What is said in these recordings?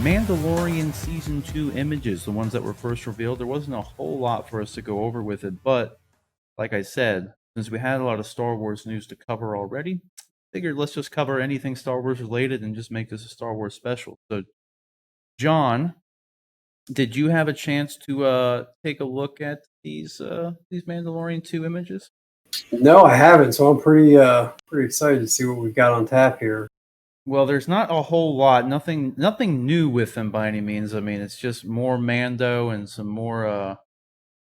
Mandalorian Season 2 images, the ones that were first revealed, there wasn't a whole lot for us to go over with it, but like I said, since we had a lot of Star Wars news to cover already, figured let's just cover anything Star Wars related and just make this a Star Wars special. So, John, did you have a chance to take a look at these Mandalorian 2 images? No, I haven't, so I'm pretty excited to see what we've got on tap here. Well, there's not a whole lot, nothing new with them by any means. I mean, it's just more Mando and some more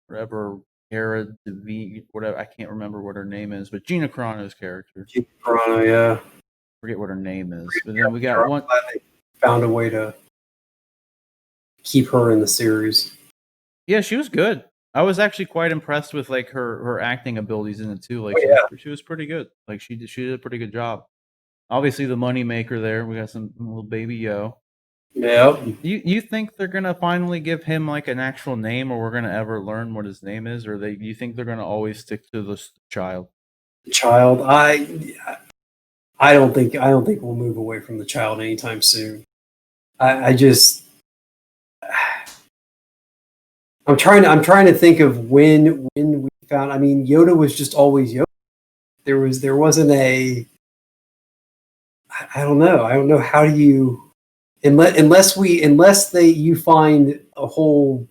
whatever Hera Devi, whatever, I can't remember what her name is, but Gina Carano's character. Gina Carano, yeah. Forget what her name is. But then we got one. Glad they found a way to keep her in the series. Yeah, she was good. I was actually quite impressed with like her acting abilities in it too. Like she was pretty good. Like she did a pretty good job. Obviously the money maker there. We got some little baby Yo. Yep. You think they're gonna finally give him like an actual name, or we're gonna ever learn what his name is, or you think they're gonna always stick to the child? Child, I don't think we'll move away from the child anytime soon. I'm trying to think of when we found. I mean, Yoda was just always Yoda. There wasn't a. I don't know. I don't know how do you unless you find a whole.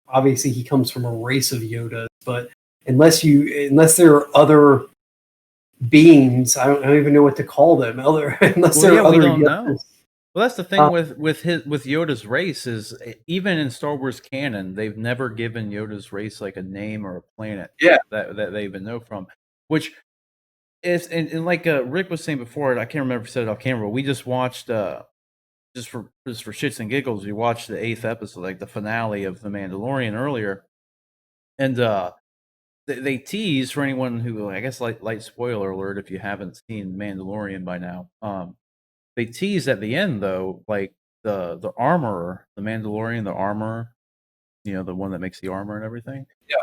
Obviously, he comes from a race of Yodas, but unless there are other beings, I don't even know what to call them. We don't know. Well, that's the thing with Yoda's race is even in Star Wars canon, they've never given Yoda's race like a name or a planet. Yeah, that they even know from. Which is and like Rick was saying before, I can't remember if he said it off camera. We just watched just for shits and giggles, we watched the 8th episode, like the finale of The Mandalorian earlier, and they tease for anyone who, I guess, light spoiler alert if you haven't seen Mandalorian by now. They tease at the end though, like the armorer, the Mandalorian, the armorer, the one that makes the armor and everything. Yeah.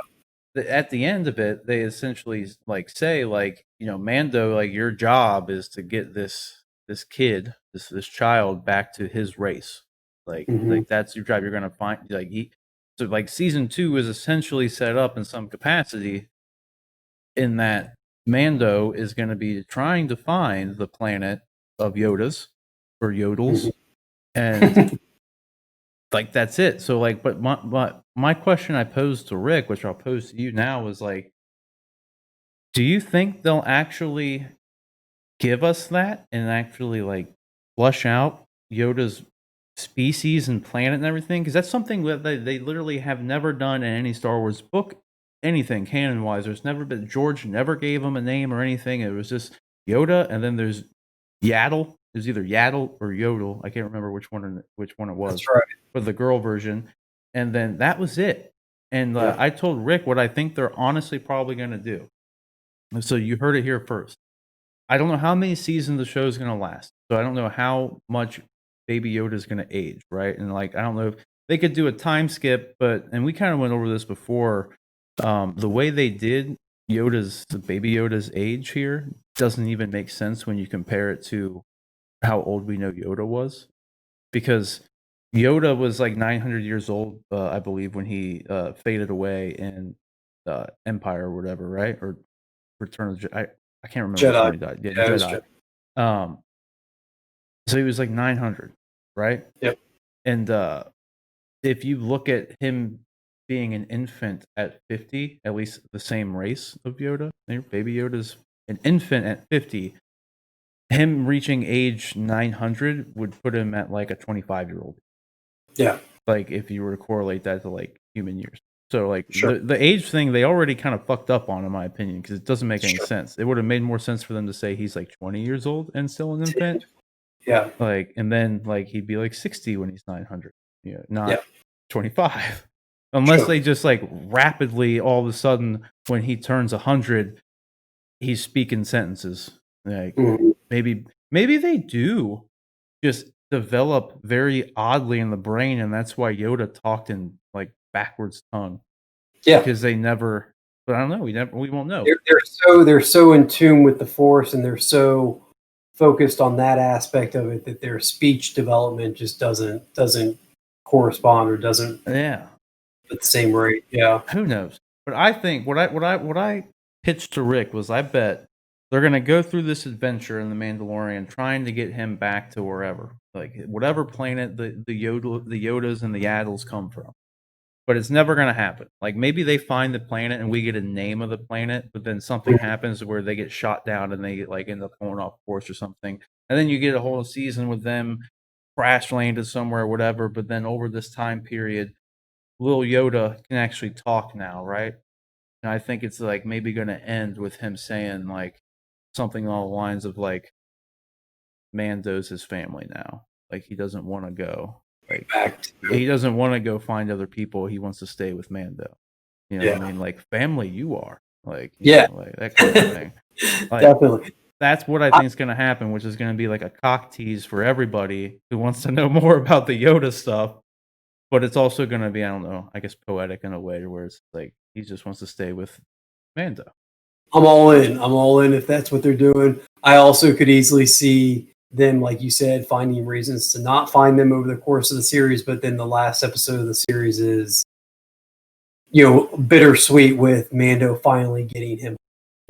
At the end of it, they essentially like say like, Mando, like your job is to get this kid, this child back to his race. Like that's your job. You're gonna find so like season 2 is essentially set up in some capacity in that Mando is going to be trying to find the planet of Yodas or Yodels, and like that's it. So like, but my question I posed to Rick, which I'll pose to you now, is like, do you think they'll actually give us that and actually like flush out Yoda's species and planet and everything? Because that's something that they literally have never done in any Star Wars book, anything canon wise. There's never been, George never gave him a name or anything. It was just Yoda, and then there's Yaddle. There's either Yaddle or Yodel. I can't remember which one it was. That's right. For the girl version, and then that was it. And I told Rick what I think they're honestly probably going to do. So you heard it here first. I don't know how many seasons the show is going to last. So I don't know how much Baby Yoda is going to age, right? And like, I don't know if they could do a time skip, and we kind of went over this before. The way they did Baby Yoda's age here doesn't even make sense when you compare it to how old we know Yoda was, because Yoda was like 900 years old, I believe, when he faded away in Empire or whatever, right? Or Return of the Jedi. I can't remember Jedi. when he died. Yeah, Jedi. So he was like 900, right? Yep. And if you look at him being an infant at 50, at least the same race of Yoda, Baby Yoda's an infant at 50. Him reaching age 900 would put him at like a 25-year-old. Yeah. Like if you were to correlate that to like human years. So like sure. the age thing, they already kind of fucked up on, in my opinion, because it doesn't make any sense. It would have made more sense for them to say he's like 20 years old and still an infant. Yeah. Like, and then like he'd be like 60 when he's 900. Not 25. Unless they just like rapidly, all of a sudden, when he turns 100, he's speaking sentences. Like maybe they do just develop very oddly in the brain, and that's why Yoda talked in like backwards tongue. Yeah, because they never. But I don't know. We won't know. They're so in tune with the Force, and they're so focused on that aspect of it, that their speech development just doesn't correspond or doesn't Yeah. at the same rate. Yeah. Who knows? But I think what I pitched to Rick was I bet they're gonna go through this adventure in the Mandalorian, trying to get him back to wherever, like whatever planet the Yodas and the Yaddles come from. But it's never gonna happen. Like maybe they find the planet and we get a name of the planet, but then something happens where they get shot down and they like end up going off course or something. And then you get a whole season with them crash landed somewhere, whatever. But then over this time period, little Yoda can actually talk now, right? And I think it's like maybe going to end with him saying like something along the lines of like Mando's his family now. Like he doesn't want to go. Like he doesn't want to go find other people. He wants to stay with Mando. You know what I mean? Like family, you are. Like Yeah. know, like that kind of thing. Like, Definitely. that's what I think is going to happen, which is going to be like a cock tease for everybody who wants to know more about the Yoda stuff. But it's also going to be, I don't know, I guess poetic in a way where it's like he just wants to stay with Mando. I'm all in. I'm all in if that's what they're doing. I also could easily see them, like you said, finding reasons to not find them over the course of the series, but then the last episode of the series is, you know, bittersweet with Mando finally getting him,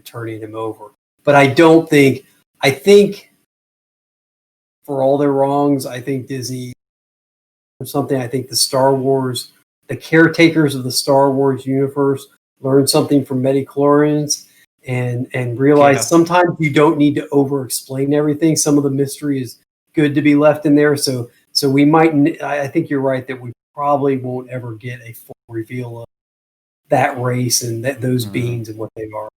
turning him over. But I think for all their wrongs, I think Disney or something, I think the caretakers of the Star Wars universe learned something from Metachlorians and realized sometimes you don't need to over explain everything. Some of the mystery is good to be left in there. So we might, I think you're right that we probably won't ever get a full reveal of that race and those beings and what they are.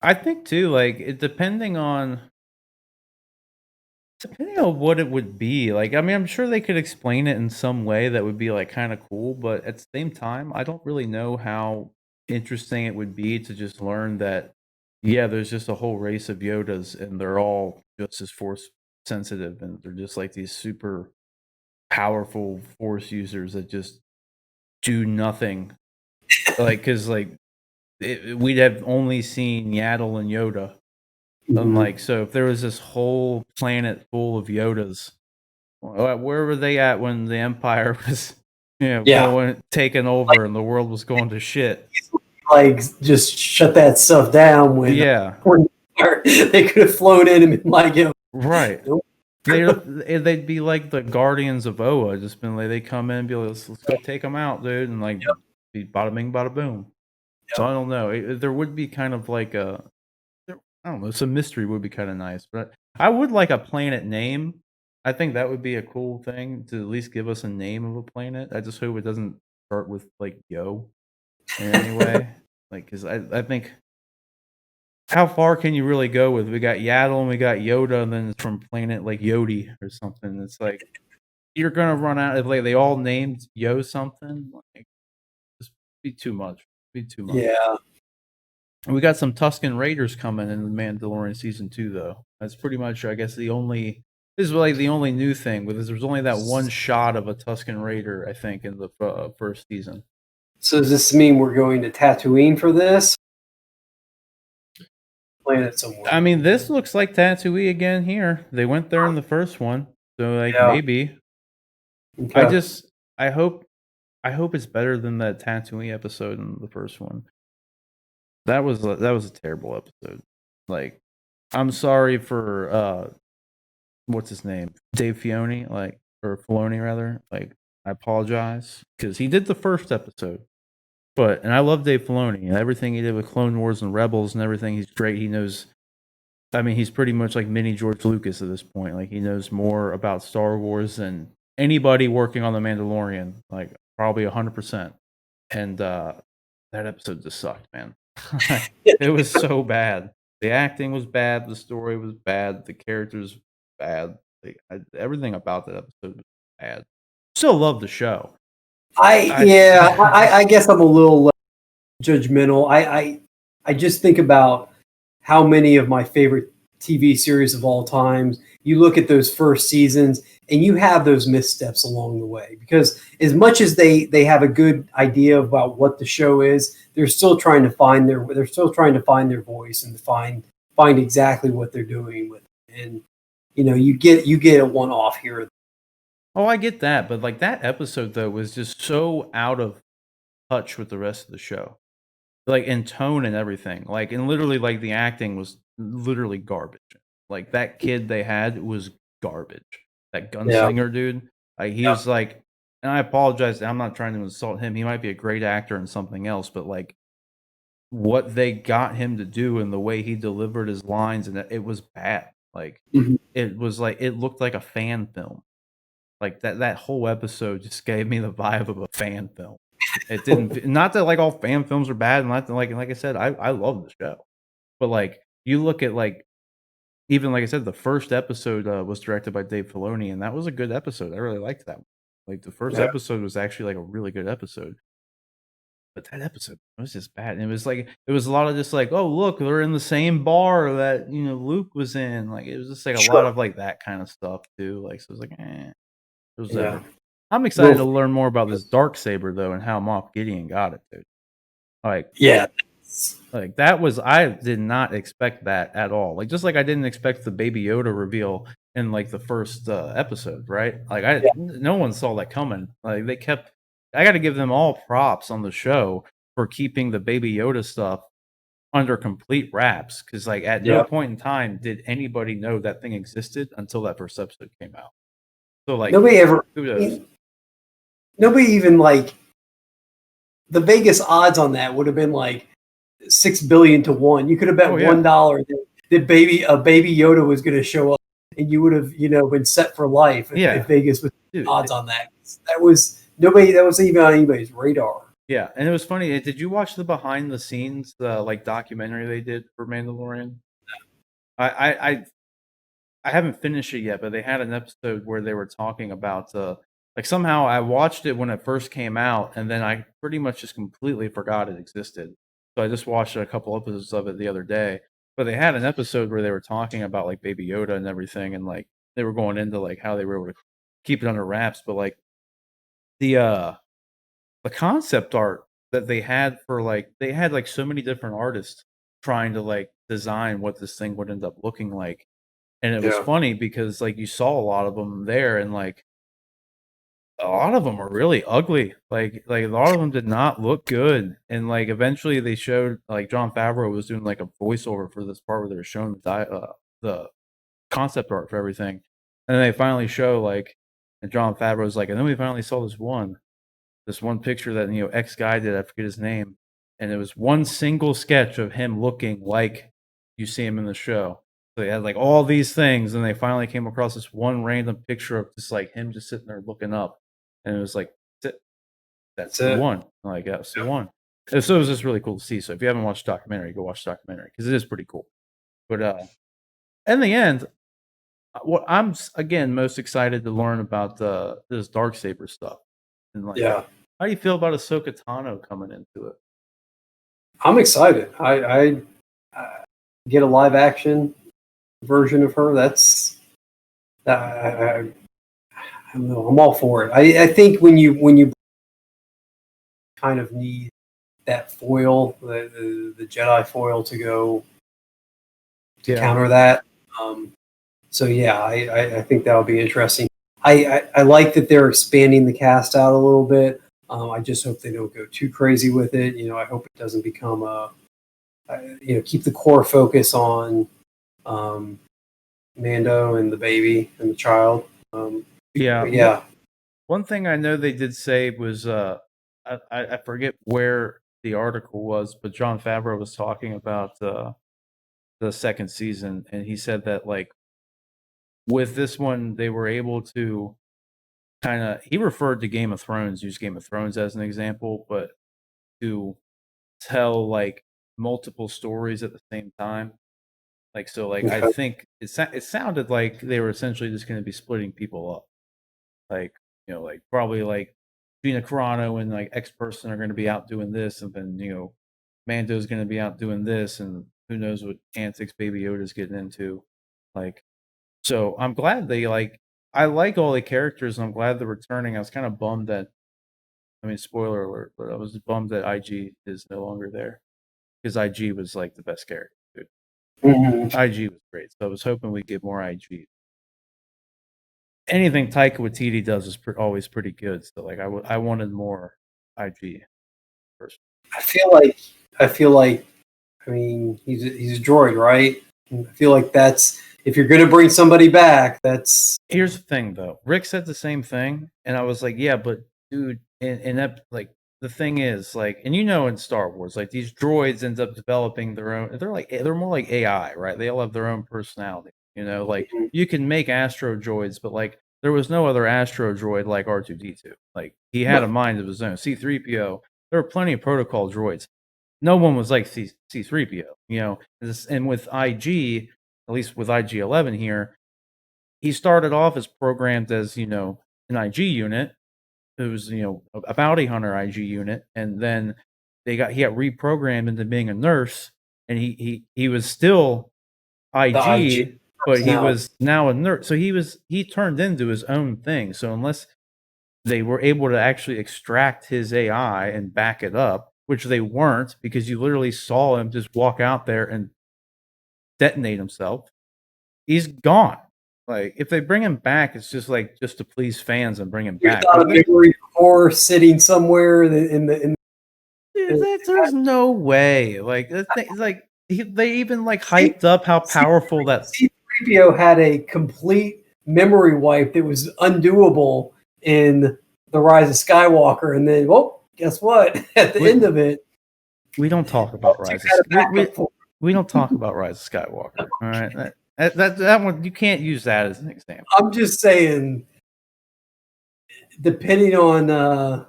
I think too, like it depending on what it would be. Like, I mean, I'm sure they could explain it in some way that would be like kind of cool, but at the same time, I don't really know how interesting it would be to just learn that yeah, there's just a whole race of Yodas and they're all just as force sensitive and they're just like these super powerful force users that just do nothing. Like, cuz like we'd have only seen Yaddle and Yoda. And like, so if there was this whole planet full of Yodas, where were they at when the Empire was, taking over and the world was going to shit? Like, just shut that stuff down when they could have flown in and been like, right. They'd be like the Guardians of Oa, just been like, they come in and be like, let's go take them out, dude, and like, be bada bing, bada boom. So I don't know. There would be kind of like I don't know, some mystery would be kind of nice, but I would like a planet name. I think that would be a cool thing to at least give us a name of a planet. I just hope it doesn't start with like Yo in any way. Like, because I think how far can you really go with? We got Yaddle and we got Yoda, and then it's from planet like Yodi or something. It's like you're gonna run out if like they all named Yo something. Like, just be too much. Be too much. Yeah. We got some Tusken Raiders coming in the Mandalorian season 2, though. That's pretty much, I guess, this is like the only new thing. Because there's only that one shot of a Tusken Raider, I think, in the first season. So does this mean we're going to Tatooine for this? Planet somewhere. I mean, this looks like Tatooine again here. They went there in the first one, so like maybe. Okay. I hope it's better than that Tatooine episode in the first one. That was a terrible episode. Like, I'm sorry for what's his name, Dave Filoni, like, or Filoni rather. Like, I apologize because he did the first episode, and I love Dave Filoni and everything he did with Clone Wars and Rebels and everything. He's great. He knows. I mean, he's pretty much like mini George Lucas at this point. Like, he knows more about Star Wars than anybody working on The Mandalorian. Like, probably 100%. And that episode just sucked, man. It was so bad. The acting was bad. The story was bad. The characters bad. Everything about that episode was bad. Still love the show. I guess I'm a little judgmental. I just think about how many of my favorite TV series of all times. You look at those first seasons and you have those missteps along the way, because as much as they have a good idea about what the show is, they're still trying to find their voice and to find exactly what they're doing with it. you get a one off here. Oh, I get that, but like that episode though was just so out of touch with the rest of the show, like in tone and everything. Like and literally, like the acting was literally garbage. Like that kid they had was garbage. That Yeah. gunslinger dude, like he Yeah. was like, and I apologize. I'm not trying to insult him. He might be a great actor in something else, but like what they got him to do and the way he delivered his lines, and it was bad. Like Mhm. it was like it looked like a fan film. Like that whole episode just gave me the vibe of a fan film. It didn't not that like all fan films are bad, and not that, like I said, I love the show. But like you look at like even like I said, the first episode was directed by Dave Filoni, and that was a good episode. I really liked that one. Like the first Yeah. episode was actually like a really good episode. But that episode was just bad. And it was like it was a lot of just like, oh look, they're in the same bar that Luke was in. Like it was just like a lot Sure. of like that kind of stuff too. Like so it was like, it was Yeah. I'm excited to Little, learn more about this dark saber though, and how Moff Gideon got it, dude. Like, yeah. like that was I did not expect that at all. Like, just like I didn't expect the Baby Yoda reveal in like the first episode, right? Like, Yeah. no one saw that coming. Like, they kept. I got to give them all props on the show for keeping the Baby Yoda stuff under complete wraps, because like at no Yeah. point in time did anybody know that thing existed until that first episode came out. So like, Nobody ever. kudos. Nobody even like the Vegas odds on that would have been like 6 billion to 1. You could have bet Oh yeah. $1 that a baby Yoda was going to show up, and you would have been set for life if Vegas was Dude, odds on that. That was nobody. That was even on anybody's radar. yeah, and it was funny. Did you watch the behind the scenes, like documentary they did for Mandalorian? I haven't finished it yet, but they had an episode where they were talking about like somehow I watched it when it first came out, and then I pretty much just completely forgot it existed. So I just watched a couple episodes of it the other day. But they had an episode where they were talking about like Baby Yoda and everything, and like they were going into like how they were able to keep it under wraps. But like the uh the concept art that they had for like they had like so many different artists trying to like design what this thing would end up looking like. And it was Yeah. funny because like you saw a lot of them there, and like a lot of them are really ugly. Like a lot of them did not look good. And like eventually they showed like Jon Favreau was doing like a voiceover for this part where they were showing the concept art for everything. And then they finally show like, and Jon Favreau's like, and then we finally saw this one picture that X guy did. I forget his name, and it was one single sketch of him looking like you see him in the show. So they had like all these things, and they finally came across this one random picture of just like him just sitting there looking up, and it was like that's the it. one. Like that's the one. And so it was just really cool to see. So if you haven't watched the documentary, go watch the documentary because it is pretty cool. But in the end, what I'm again most excited to learn about this Darksaber stuff, and like Yeah. how do you feel about Ahsoka Tano coming into it? I'm excited. I get a live action version of her. That's I don't know. I'm all for it. I think when you kind of need that foil, the Jedi foil to go to counter that. So yeah, I think that would be interesting. I like that they're expanding the cast out a little bit. I just hope they don't go too crazy with it. I hope it doesn't become keep the core focus on Mando and the baby and the child. Yeah. One thing I know they did say was I forget where the article was, but Jon Favreau was talking about the second season, and he said that like with this one they were able to kind of he referred to Game of Thrones, use Game of Thrones as an example, but to tell like multiple stories at the same time. Like so, like I Okay. think it sounded like they were essentially just going to be splitting people up. Like like probably like Gina Carano and like X person are going to be out doing this, and then Mando's going to be out doing this, and who knows what antics Baby Yoda's getting into. Like, so I'm glad they like. I like all the characters, and I'm glad they're returning. I was kind of bummed that. I mean, spoiler alert, but I was bummed that IG is no longer there because IG was like the best character. Dude. Mhm. IG was great, so I was hoping we'd get more IG. anything Taika Waititi does is always pretty good. So like I wanted more IG first. I feel like I mean he's a droid, right? And I feel like that's if you're gonna bring somebody back, that's Here's the thing though. Rick said the same thing, and I was like, yeah, but dude, and that like the thing is like, and in Star Wars, like these droids end up developing their own. They're more like AI, right? They all have their own personality. Like you can make astro droids, but like there was no other astro droid like R2D2. Like he had a mind of his own. C3PO. There were plenty of protocol droids. No one was like C3PO. And with IG, at least with IG-11 here, he started off as programmed as an IG unit. It was a bounty hunter IG unit, and then he got reprogrammed into being a nurse, and he was still IG, but he was now a nurse. So he turned into his own thing. So unless they were able to actually extract his AI and back it up, which they weren't, because you literally saw him just walk out there and detonate himself, he's gone. Like if they bring him back, it's just to please fans and bring him back. Not a memory core sitting somewhere in the. Dude, there's no way. Like they even hyped up how powerful that C3PO had a complete memory wipe that was undoable in The Rise of Skywalker, and then guess what? At the end of it, we don't talk about Rise of we don't talk about Rise of Skywalker. All right. That one, you can't use that as an example. I'm just saying, depending on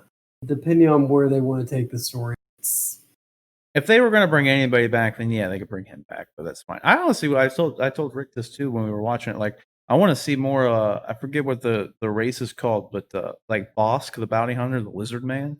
where they want to take the story. If they were going to bring anybody back, then yeah, they could bring him back, but that's fine. I honestly, I told Rick this too when we were watching it. Like, I want to see more. I forget what the race is called, but like Bosk, the bounty hunter, the lizard man,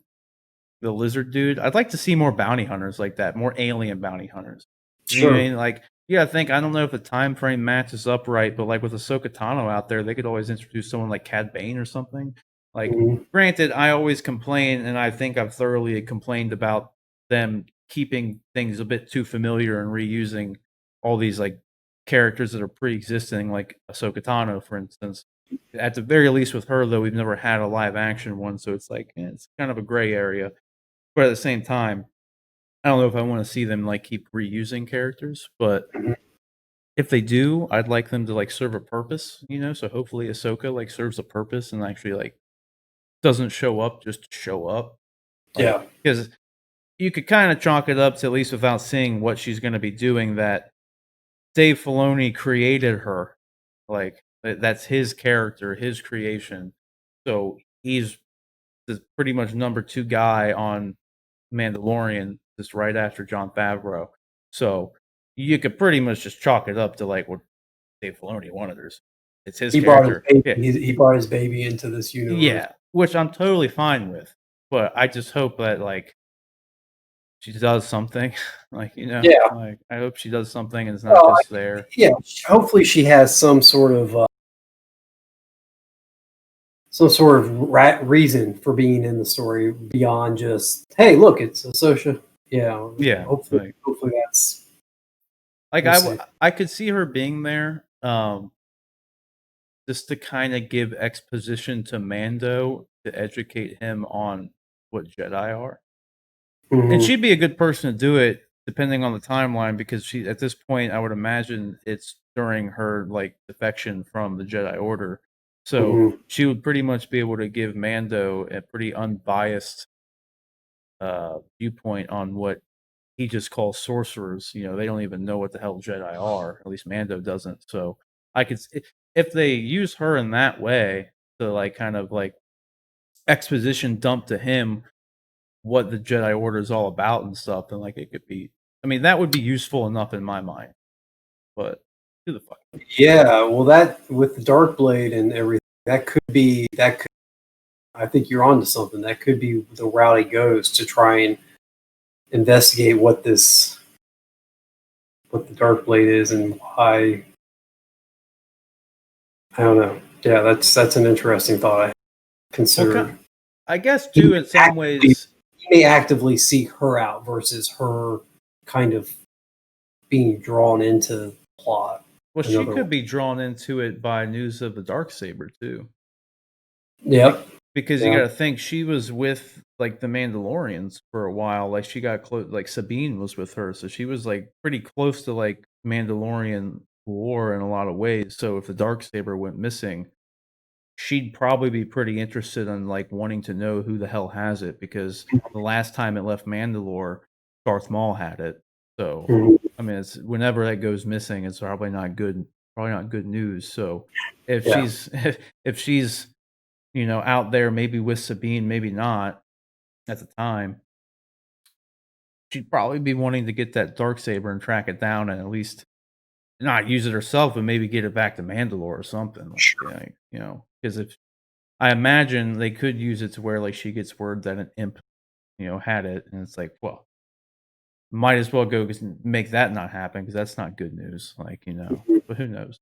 the lizard dude. I'd like to see more bounty hunters like that, more alien bounty hunters. Sure. You know what I mean? Like, yeah, I don't know if the time frame matches up right, but like with Ahsoka Tano out there, they could always introduce someone like Cad Bane or something. Like, granted, I always complain, and I think I've thoroughly complained about them keeping things a bit too familiar and reusing all these like characters that are pre-existing, like Ahsoka Tano, for instance. At the very least, with her though, we've never had a live action one, so it's like it's kind of a gray area. But at the same time, I don't know if I want to see them like keep reusing characters, but if they do, I'd like them to like serve a purpose, So hopefully Ahsoka like serves a purpose and actually like doesn't show up just to show up. Yeah, because you could kind of chalk it up to, at least without seeing what she's going to be doing, that Dave Filoni created her. Like that's his character, his creation. So he's the pretty much number 2 guy on Mandalorian, just right after Jon Favreau. So you could pretty much just chalk it up to like what Dave Filoni wanted. It's his character. He brought his baby into this universe. Yeah, which I'm totally fine with. But I just hope that like she does something. Yeah. Like I hope she does something and it's not just there. Yeah, hopefully she has some sort of reason for being in the story beyond just, hey, look, it's Ahsoka. Yeah. Yeah. Hopefully that's like I could see her being there, just to kind of give exposition to Mando to educate him on what Jedi are. Mm-hmm. And she'd be a good person to do it, depending on the timeline, because she, at this point, I would imagine it's during her like defection from the Jedi Order. So she would pretty much be able to give Mando a pretty unbiased viewpoint on what he just calls sorcerers. They don't even know what the hell Jedi are. At least Mando doesn't. So I could, if they use her in that way to like kind of like exposition dump to him what the Jedi Order is all about and stuff, then like it could be. I mean, that would be useful enough in my mind. But who the fuck? Yeah, well, that with the Dark Blade and everything, that could. I think you're onto something. That could be the route he goes to try and investigate what the Dark Blade is and why. I don't know. Yeah, that's an interesting thought. I consider. Okay. I guess too, in some ways, he may actively seek her out versus her kind of being drawn into the plot. Well, she another could one. be drawn into it by news of the Darksaber too. Yep. Because you Yeah. gotta think she was with, like, the Mandalorians for a while, like, she got close, like, Sabine was with her, so she was, like, pretty close to, like, Mandalorian lore in a lot of ways, so if the Darksaber went missing, she'd probably be pretty interested in, like, wanting to know who the hell has it, because the last time it left Mandalore, Darth Maul had it, so, Mhm. I mean, it's whenever that goes missing, it's probably not good news, so if Yeah. she's if she's out there, maybe with Sabine, maybe not at the time. She'd probably be wanting to get that Darksaber and track it down and at least not use it herself, but maybe get it back to Mandalore or something. Sure. Because if I imagine they could use it to where like she gets word that an imp, had it, and it's like, well, might as well go make that not happen because that's not good news. Mhm. But who knows?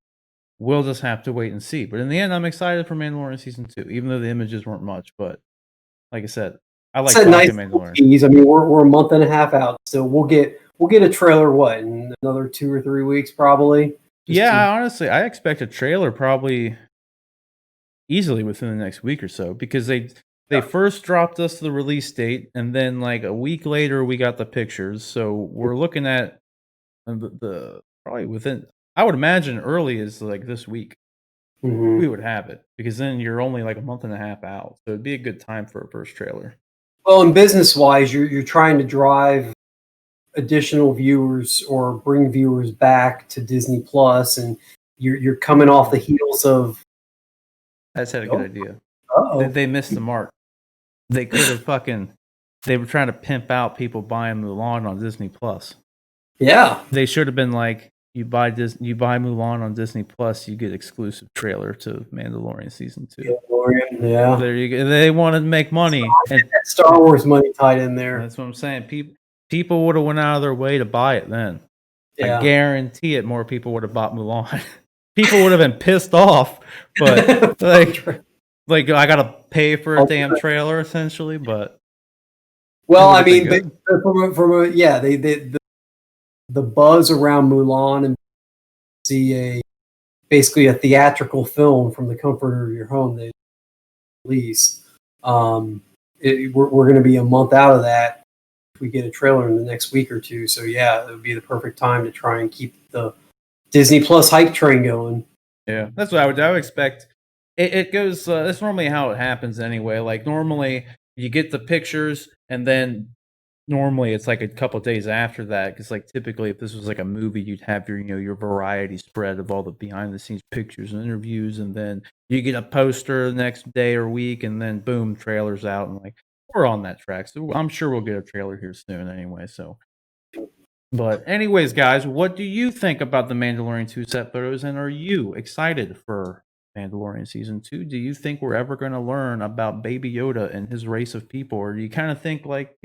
We'll just have to wait and see. But in the end, I'm excited for Mandalorian season 2, even though the images weren't much. But like I said, I It's like a nice watching little Mandalorian. tease. I mean, we're a month and a half out, so we'll get a trailer. What, in another 2 or 3 weeks, probably. Just Yeah, to honestly, I expect a trailer probably easily within the next week or so because they first dropped us the release date, and then like a week later we got the pictures. So we're looking at the probably within. I would imagine early is like this week we Mhm. would have it because then you're only like a month and a half out, so it'd be a good time for a first trailer. Well, and business wise, you're trying to drive additional viewers or bring viewers back to Disney Plus, and you're coming off the heels of. I just had a good Oh, idea. oh, They missed the mark. They could have fucking. They were trying to pimp out people buying Mulan on Disney Plus. yeah. They should have been like, you buy Mulan on Disney Plus, you get exclusive trailer to Mandalorian season 2. Mandalorian, yeah. There you go. They wanted to make money, and That Star Wars money tied in there. that's what I'm saying. People would have went out of their way to buy it then. I Yeah. guarantee it. More people would have bought Mulan. People would have been pissed off, but like I gotta pay for a damn trailer essentially. But Well, would I have been mean, good. yeah, the buzz around Mulan and see basically a theatrical film from the comfort of your home they release. We're going to be a month out of that if we get a trailer in the next week or two. So yeah, it would be the perfect time to try and keep the Disney Plus hype train going. Yeah, that's what I would expect. It goes. That's normally how it happens anyway. Like normally, you get the pictures, and then normally it's like a couple days after that. Because like typically, if this was like a movie, you'd have your your variety spread of all the behind the scenes pictures and interviews, and then you get a poster the next day or week, and then boom, trailers out, and like we're on that track. So I'm sure we'll get a trailer here soon anyway. So. But anyways, guys, what do you think about the Mandalorian 2 set photos, and are you excited for Mandalorian season 2? Do you think we're ever going to learn about Baby Yoda and his race of people, or do you kind of think like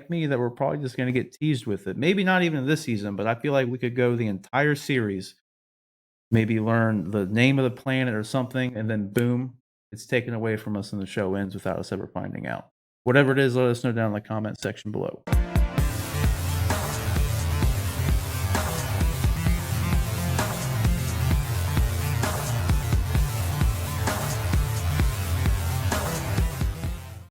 me that we're probably just going to get teased with it? Maybe not even this season, but I feel like we could go the entire series, maybe learn the name of the planet or something, and then boom, it's taken away from us and the show ends without us ever finding out. Whatever it is, let us know down in the comment section below.